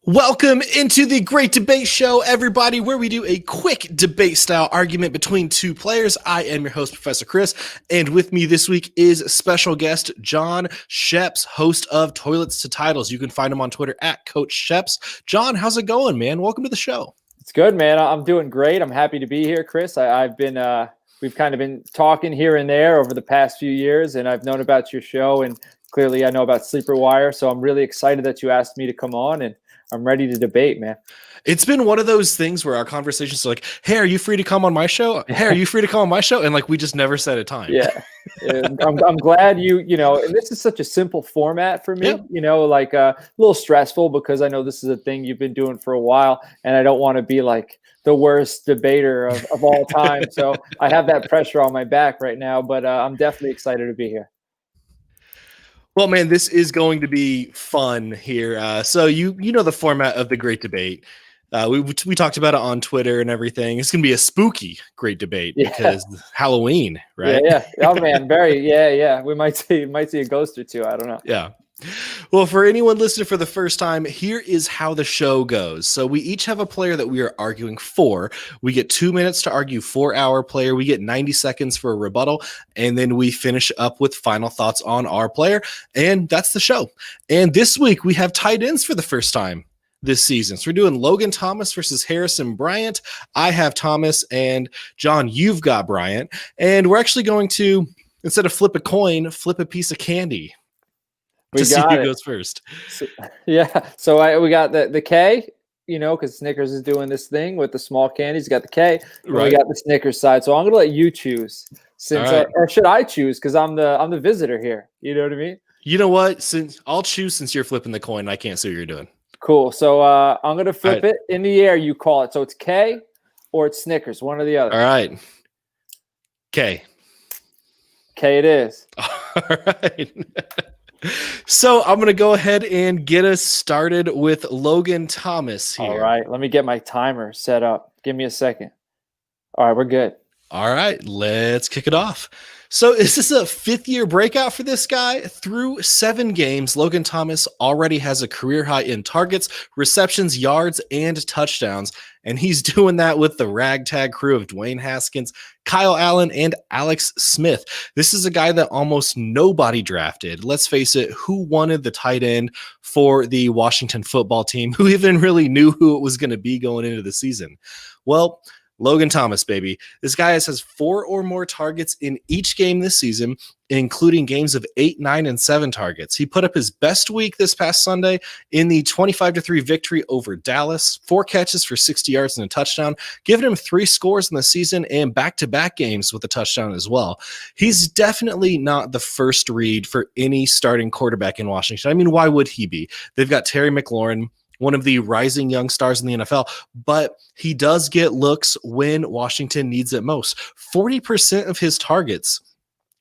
Welcome into the Great Debate Show, everybody, where we do a quick debate-style argument between two players. I am your host, Professor Chris, and with me this week is special guest John Schepps, host of Toilets to Titles. You can find him on Twitter at Coach Schepps. John, how's it going, man? Welcome to the show. It's good, man. I'm doing great. I'm happy to be here, Chris. We've kind of been talking here and there over the past few years, and I've known about your show, and clearly I know about Sleeper Wire, so I'm really excited that you asked me to come on, and I'm ready to debate, man. It's been one of those things where our conversations are like, hey, are you free to come on my show? Hey, are you free to come on my show? And like, we just never set a time. Yeah. I'm glad and this is such a simple format for me, yep. A little stressful because I know this is a thing you've been doing for a while and I don't want to be like the worst debater of all time. So I have that pressure on my back right now, but I'm definitely excited to be here. Well, man, this is going to be fun here. So you know the format of the Great Debate. We talked about it on Twitter and everything. It's going to be a spooky Great Debate because Halloween, right? Yeah. Oh man, yeah. We might see a ghost or two. I don't know. Yeah. Well, for anyone listening for the first time, here is how the show goes. So we each have a player that we are arguing for. We get 2 minutes to argue for our player. We get 90 seconds for a rebuttal, and then we finish up with final thoughts on our player, and that's the show. And this week we have tight ends for the first time this season. So we're doing Logan Thomas versus Harrison Bryant. I have Thomas, and John, you've got Bryant. And we're actually going to, instead of flip a coin, flip a piece of candy. To see who goes first. So we got the K, because Snickers is doing this thing with the small candies. You got the K. Right. We got the Snickers side. So I'm going to let you choose, or should I choose? Because I'm the visitor here. You know what I mean? You know what? I'll choose since you're flipping the coin. I can't see what you're doing. Cool. So I'm going to flip it in the air. You call it. So it's K or it's Snickers, one or the other. All right. K. K it is. All right. So I'm going to go ahead and get us started with Logan Thomas here. All right. Let me get my timer set up. Give me a second. All right. We're good. All right. Let's kick it off. So is this a fifth-year breakout for this guy? Through 7 games, Logan Thomas already has a career high in targets, receptions, yards, and touchdowns. And he's doing that with the ragtag crew of Dwayne Haskins, Kyle Allen, and Alex Smith. This is a guy that almost nobody drafted. Let's face it, who wanted the tight end for the Washington football team? Who even really knew who it was going to be going into the season? Well, Logan Thomas, baby. This guy has 4 or more targets in each game this season, including games of 8, 9, and 7 targets. He put up his best week this past Sunday in the 25-3 victory over Dallas, 4 catches for 60 yards and a touchdown, giving him 3 scores in the season and back-to-back games with a touchdown as well. He's definitely not the first read for any starting quarterback in Washington. I mean, why would he be? They've got Terry McLaurin, one of the rising young stars in the NFL, but he does get looks when Washington needs it most. 40% of his targets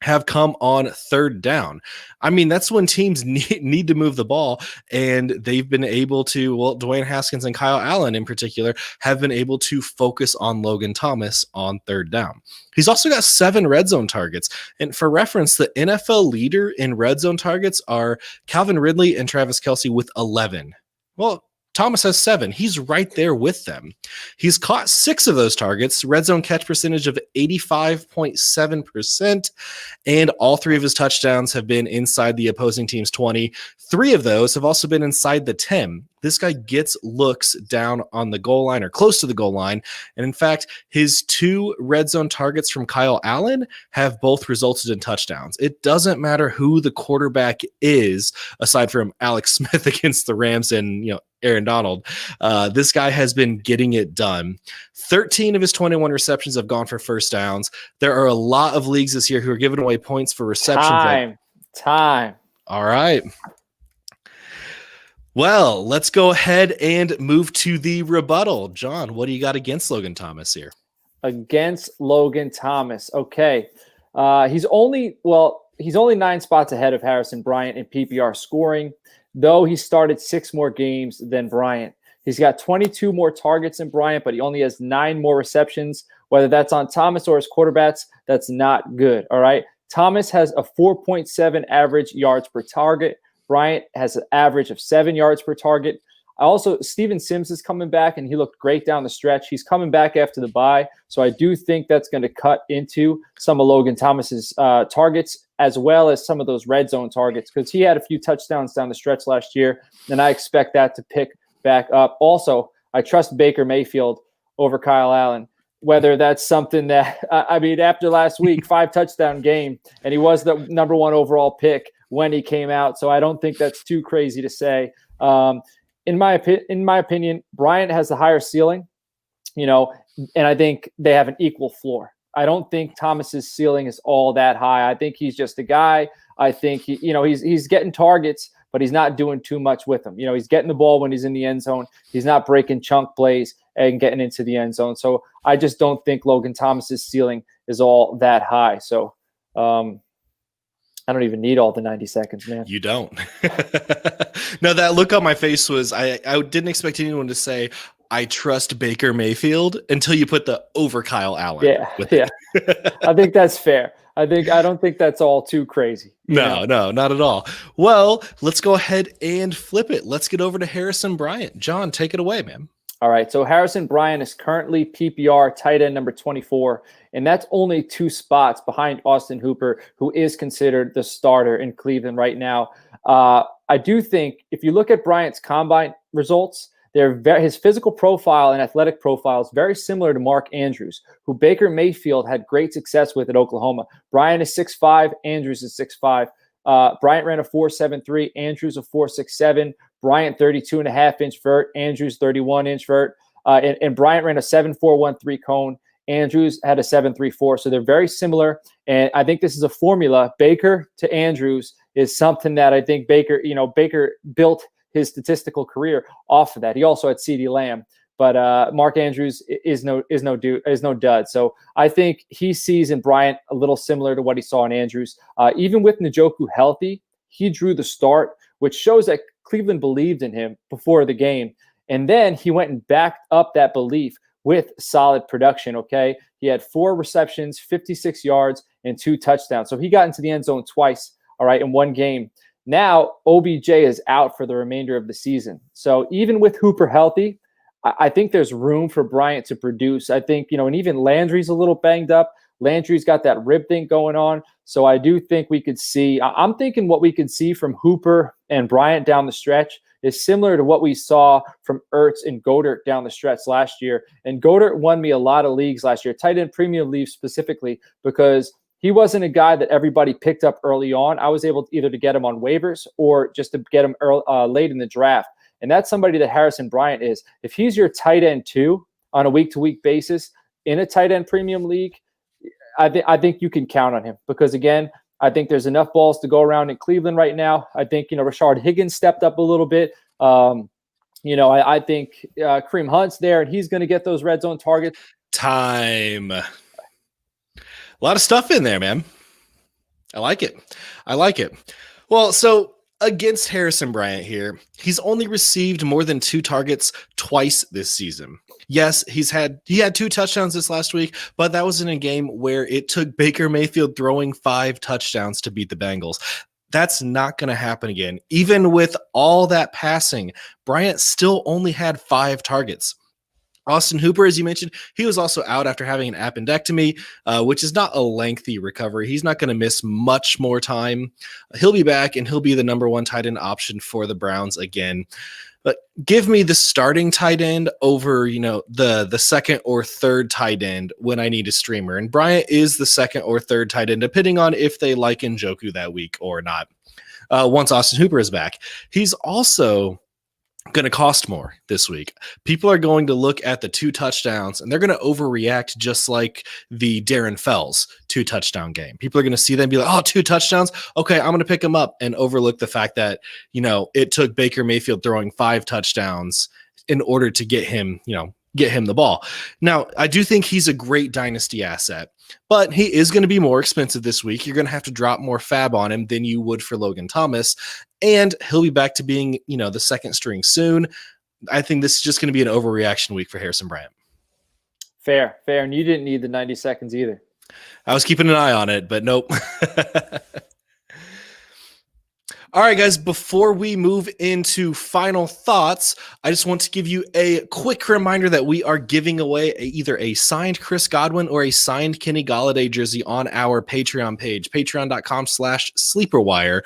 have come on 3rd down. I mean, that's when teams need to move the ball, and they've been able to, Dwayne Haskins and Kyle Allen in particular have been able to focus on Logan Thomas on 3rd down. He's also got 7 red zone targets. And for reference, the NFL leader in red zone targets are Calvin Ridley and Travis Kelce with 11. Well, Thomas has 7. He's right there with them. He's caught 6 of those targets, red zone catch percentage of 85.7%, and all 3 of his touchdowns have been inside the opposing team's 20. 3 of those have also been inside the 10. This guy gets looks down on the goal line or close to the goal line. And in fact, his 2 red zone targets from Kyle Allen have both resulted in touchdowns. It doesn't matter who the quarterback is, aside from Alex Smith against the Rams and, Aaron Donald. This guy has been getting it done. 13 of his 21 receptions have gone for first downs. There are a lot of leagues this year who are giving away points for reception. Time. All right. Well, let's go ahead and move to the rebuttal. John, what do you got against Logan Thomas here? Against Logan Thomas. Okay. He's only 9 spots ahead of Harrison Bryant in PPR scoring, though he started 6 more games than Bryant. He's got 22 more targets than Bryant, but he only has 9 more receptions. Whether that's on Thomas or his quarterbacks, that's not good. All right. Thomas has a 4.7 average yards per target. Bryant has an average of 7 yards per target. Steven Sims is coming back, and he looked great down the stretch. He's coming back after the bye, so I do think that's going to cut into some of Logan Thomas's targets, as well as some of those red zone targets, because he had a few touchdowns down the stretch last year, and I expect that to pick back up. Also, I trust Baker Mayfield over Kyle Allen. Whether that's something that, after last week, 5 touchdown game, and he was the number 1 overall pick when he came out. So I don't think that's too crazy to say. In my opinion, Bryant has the higher ceiling, and I think they have an equal floor. I don't think Thomas's ceiling is all that high. I think he's just a guy. I think he's getting targets, but he's not doing too much with them. He's getting the ball when he's in the end zone. He's not breaking chunk plays and getting into the end zone. So I just don't think Logan Thomas's ceiling is all that high. So I don't even need all the 90 seconds, man. You don't. No, that look on my face was, I didn't expect anyone to say, I trust Baker Mayfield, until you put the over Kyle Allen. Yeah. I think that's fair. I don't think that's all too crazy. No, not at all. Well, let's go ahead and flip it. Let's get over to Harrison Bryant. John, take it away, man. All right. So Harrison Bryant is currently PPR tight end number 24, and that's only 2 spots behind Austin Hooper, who is considered the starter in Cleveland right now. I do think if you look at Bryant's combine results, his physical profile and athletic profile is very similar to Mark Andrews, who Baker Mayfield had great success with at Oklahoma. Bryant is 6'5", Andrews is 6'5". Bryant ran a 4.73, Andrews a 4.67. Bryant 32.5-inch vert, Andrews 31-inch vert, and Bryant ran a 7.413 cone. Andrews had a 7.34, so they're very similar. And I think this is a formula. Baker to Andrews is something that I think Baker built his statistical career off of that. He also had CeeDee Lamb, but Mark Andrews is no dud. So I think he sees in Bryant a little similar to what he saw in Andrews. Even with Njoku healthy, he drew the start, which shows that Cleveland believed in him before the game. And then he went and backed up that belief with solid production, okay? He had 4 receptions, 56 yards, and 2 touchdowns. So he got into the end zone twice, all right, in one game. Now, OBJ is out for the remainder of the season. So even with Hooper healthy, I think there's room for Bryant to produce. I think, and even Landry's a little banged up. Landry's got that rib thing going on. So I do think we could see, I'm thinking what we could see from Hooper and Bryant down the stretch is similar to what we saw from Ertz and Goddard down the stretch last year. And Goddard won me a lot of leagues last year, tight end premium leagues specifically, because he wasn't a guy that everybody picked up early on. I was able to either to get him on waivers or just to get him late in the draft. And that's somebody that Harrison Bryant is. If he's your tight end 2 on a week-to-week basis in a tight end premium league, I think you can count on him, because, again, I think there's enough balls to go around in Cleveland right now. I think, Rashard Higgins stepped up a little bit. I think Kareem Hunt's there, and he's going to get those red zone targets. Time. A lot of stuff in there, man. I like it. Well, so against Harrison Bryant here, he's only received more than 2 targets twice this season. Yes, he had 2 touchdowns this last week, but that was in a game where it took Baker Mayfield throwing 5 touchdowns to beat the Bengals. That's not going to happen again. Even with all that passing, Bryant still only had 5 targets. Austin Hooper, as you mentioned, he was also out after having an appendectomy, which is not a lengthy recovery. He's not going to miss much more time. He'll be back, and he'll be the number 1 tight end option for the Browns again. But give me the starting tight end over, the second or third tight end when I need a streamer. And Bryant is the second or third tight end, depending on if they like Njoku that week or not. Once Austin Hooper is back, he's also going to cost more this week. People are going to look at the 2 touchdowns and they're going to overreact, just like the Darren Fells 2 touchdown game. People are going to see them and be like, 2 touchdowns. Okay, I'm going to pick him up, and overlook the fact that, it took Baker Mayfield throwing 5 touchdowns in order to get him the ball. Now, I do think he's a great dynasty asset, but he is going to be more expensive this week. You're going to have to drop more fab on him than you would for Logan Thomas, and he'll be back to being, the second string soon. I think this is just going to be an overreaction week for Harrison Bryant. Fair. And you didn't need the 90 seconds either. I was keeping an eye on it, but nope. All right, guys, before we move into final thoughts, I just want to give you a quick reminder that we are giving away either a signed Chris Godwin or a signed Kenny Golladay jersey on our Patreon page, patreon.com/sleeperwire.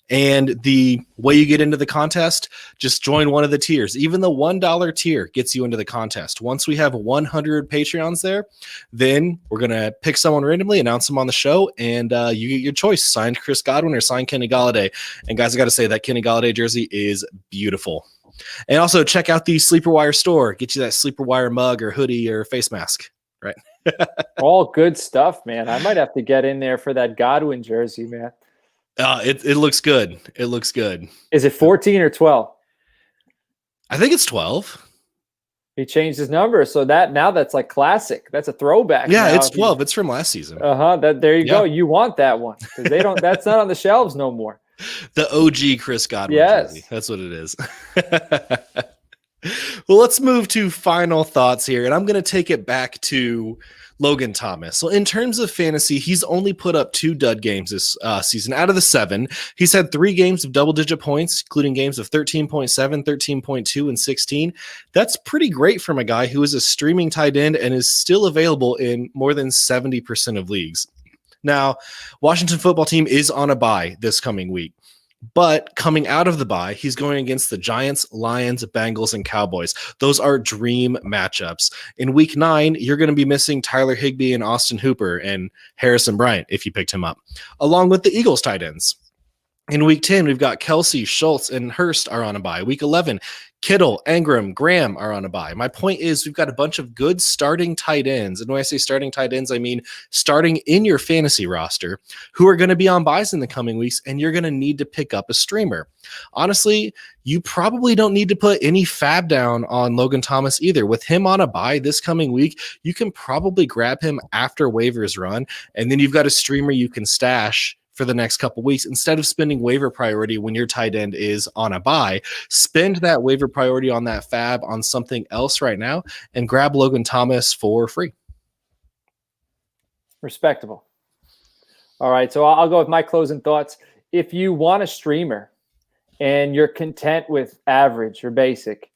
And the way you get into the contest, just join one of the tiers. Even the $1 tier gets you into the contest. Once we have 100 Patreons there, then we're going to pick someone randomly, announce them on the show, and you get your choice, signed Chris Godwin or signed Kenny Golladay. And guys, I got to say that Kenny Golladay jersey is beautiful. And also check out the Sleeper Wire store. Get you that Sleeper Wire mug or hoodie or face mask, right? All good stuff, man. I might have to get in there for that Godwin jersey, man. It looks good. It looks good. Is it 14 or 12? I think it's 12. He changed his number, so that's like classic. That's a throwback. Yeah, it's 12. It's from last season. There you go. You want that one because they don't. That's not on the shelves no more. The OG Chris Godwin jersey. That's what it is. Well, let's move to final thoughts here, and I'm going to take it back to Logan Thomas. So in terms of fantasy, he's only put up 2 dud games this season out of the 7. He's had 3 games of double-digit points, including games of 13.7, 13.2, and 16. That's pretty great from a guy who is a streaming tight end and is still available in more than 70% of leagues. Now, Washington football team is on a bye this coming week. But coming out of the bye, he's going against the Giants, Lions, Bengals, and Cowboys. Those are dream matchups. In week 9, you're going to be missing Tyler Higbee and Austin Hooper and Harrison Bryant if you picked him up, along with the Eagles tight ends. In week 10, we've got Kelsey, Schultz, and Hurst are on a bye. Week 11, Kittle, Engram, Graham are on a bye. My point is we've got a bunch of good starting tight ends. And when I say starting tight ends, I mean starting in your fantasy roster who are going to be on buys in the coming weeks, and you're going to need to pick up a streamer. Honestly, you probably don't need to put any fab down on Logan Thomas either. With him on a bye this coming week, you can probably grab him after waivers run, and then you've got a streamer you can stash for the next couple weeks. Instead of spending waiver priority when your tight end is on a bye, spend that waiver priority on that fab on something else right now and grab Logan Thomas for free. Respectable. All right, so I'll go with my closing thoughts. If you want a streamer and you're content with average or basic,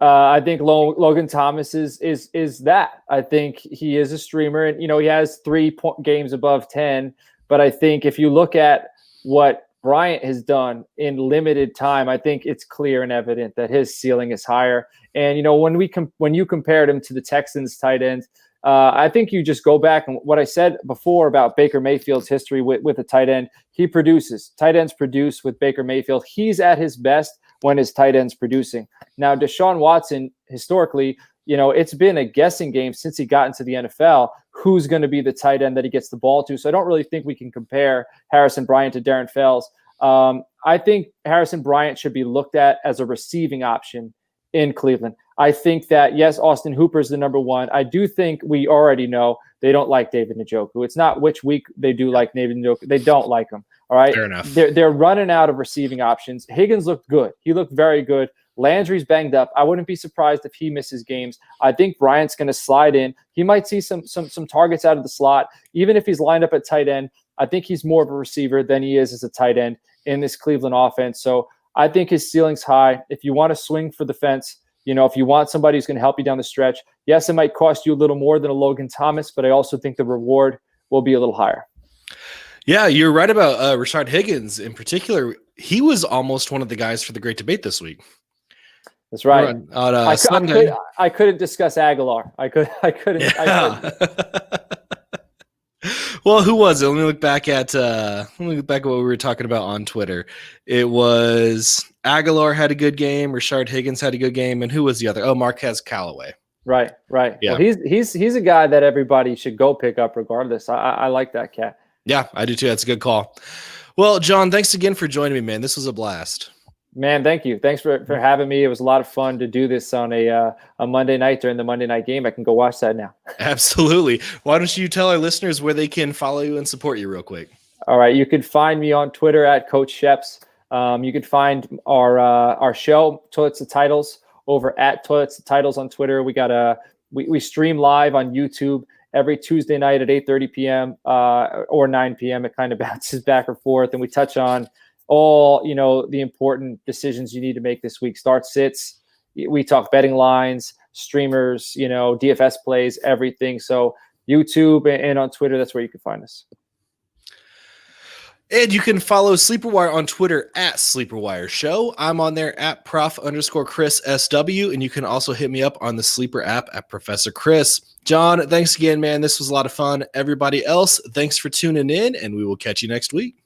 I think Logan Thomas is that. I think he is a streamer, and he has 3 games above 10. But I think if you look at what Bryant has done in limited time, I think it's clear and evident that his ceiling is higher. And, when you compared him to the Texans tight ends, I think you just go back and what I said before about Baker Mayfield's history with a tight end, he produces. Tight ends produce with Baker Mayfield. He's at his best when his tight end's producing. Now, Deshaun Watson, historically, it's been a guessing game since he got into the NFL, who's going to be the tight end that he gets the ball to. So I don't really think we can compare Harrison Bryant to Darren Fells. I think Harrison Bryant should be looked at as a receiving option in Cleveland. I think that, yes, Austin Hooper is the number 1. I do think we already know they don't like David Njoku. It's not which week they do like David Njoku. They don't like him. All right. Fair enough. They're running out of receiving options. Higgins looked good. He looked very good. Landry's banged up. I wouldn't be surprised if he misses games. I think Bryant's going to slide in. He might see some targets out of the slot. Even if he's lined up at tight end, I think he's more of a receiver than he is as a tight end in this Cleveland offense. So I think his ceiling's high. If you want to swing for the fence, if you want somebody who's going to help you down the stretch, yes, it might cost you a little more than a Logan Thomas, but I also think the reward will be a little higher. Yeah, you're right about Rashard Higgins in particular. He was almost one of the guys for the great debate this week. That's right. I couldn't discuss Aguilar. I couldn't. Yeah. Well, who was it? Let me look back at what we were talking about on Twitter. It was Aguilar had a good game, Rashard Higgins had a good game, and who was the other? Oh, Marquez Callaway. Right. Yeah. Well, he's a guy that everybody should go pick up regardless. I like that cat. Yeah, I do too. That's a good call. Well, John, thanks again for joining me, man. This was a blast. Man, thank you. Thanks for having me. It was a lot of fun to do this on a Monday night during the Monday night game. I can go watch that now. Absolutely. Why don't you tell our listeners where they can follow you and support you real quick? All right. You can find me on Twitter at Coach Schepps. You can find our show, Toilets to Titles, over at Toilets to Titles on Twitter. We stream live on YouTube every Tuesday night at 8:30 p.m. Or 9 p.m. It kind of bounces back or forth. And we touch on all, the important decisions you need to make this week. Start sits. We talk betting lines, streamers, DFS plays, everything. So YouTube and on Twitter, that's where you can find us. And you can follow Sleeper on Twitter at Sleeper Show. I'm on there at Prof_Chris SW. And you can also hit me up on the Sleeper app at Professor Chris. John, thanks again, man. This was a lot of fun. Everybody else, thanks for tuning in, and we will catch you next week.